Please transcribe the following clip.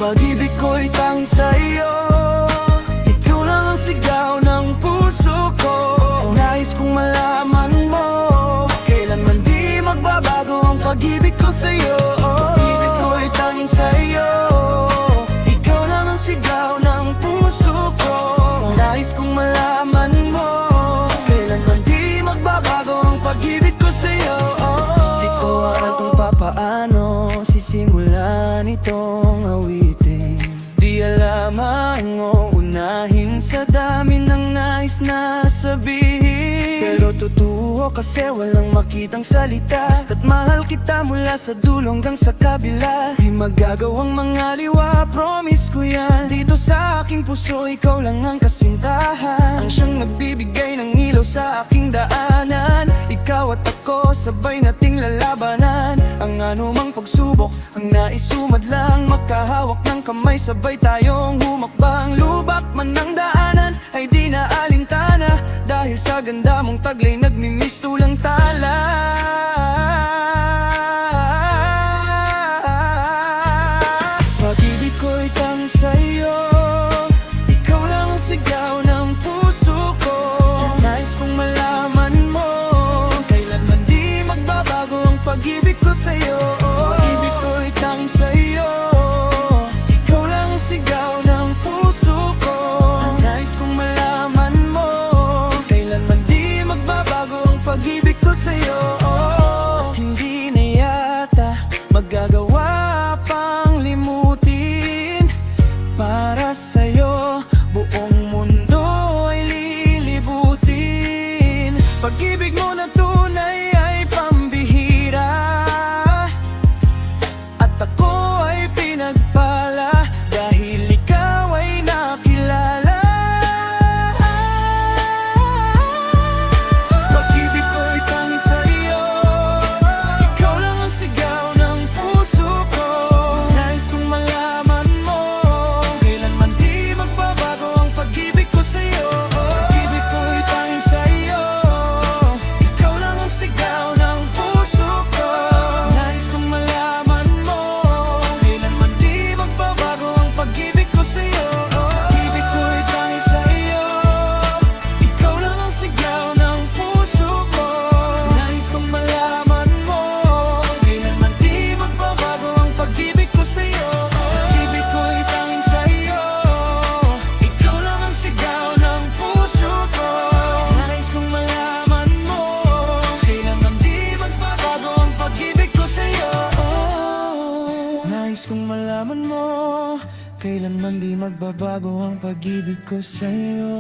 Pag-ibig ko'y tanging sa'yo, ikaw lang ang sigaw ng puso ko. Nais kong malaman mo, kailanman di magbabago ang pag-ibig ko sa'yo. Pag-ibig ko'y tanging sa'yo, ikaw lang ang sigaw ng puso ko. Nais kong malaman mo, kailanman di magbabago ang pag-ibig ko sa'yo. Di ko alam kung papaano sisimulan itong awitin. Di alam ang uunahin sa dami ng nais na sabihin. Pero totoo kasi walang makitang salita. Basta't mahal kita mula sa dulo hanggang sa kabila. Di magagawang mga liwa, promise ko yan. Dito sa aking puso, ikaw lang ang kasintahan, ang siyang nagbibigay ng ilaw sa aking daanan. Ikaw at ako, sabay nating lalabanan ang anumang pagsubok. Ang nais sumadlang, magkahawak ng kamay, sabay tayong humakbang. Lubak man ng daanan ay di na alintana, dahil sa ganda mong taglay nagmimisto lang tala. Pag-ibig ko'y tanging sa'yo, ikaw lang ang sigaw ng puso ko. Nais kong malaman mo, kailanman di magbabago ang pag-ibig ko sa'yo. Pag-ibig ko'y tanging sa'yo, ikaw lang ang sigaw ng puso ko. Nais kong malaman mo, kailanman di magbabago ang pag-ibig ko sa'yo. At hindi na yata magagawa pang limutin para sa'yo, buong mundo ay lilibutin. Pag-ibig mo na tunay ay pambihira, at ako ay pinagpala dahil ikaw ay nakilala. Pag-ibig ko'y tanging sa'yo, ikaw lang ang sigaw ng puso ko. Nais kong malaman mo, kailanman di magbabago ang pag-ibig ko sa'yo. Pag-ibig ko'y tanging sa'yo, ikaw lang ang sigaw ng puso ko. Nais kong malaman mo, kailanman di magbabago ang pag-ibig ko sa'yo. Pag-ibig ko'y tanging sa'yo, ikaw lang ang sigaw ng puso ko. Nais kong malaman mo, kailanman di magbabago ang pag-ibig ko sa'yo. Pag-ibig ko'y tanging sa'yo, ikaw lang ang sigaw ng puso ko. Nais kong malaman mo, kailanman di magbabago ang pag-ibig ko sa'yo. Nais kong malaman mo, kailanman di magbabago ang pag-ibig ko sa'yo.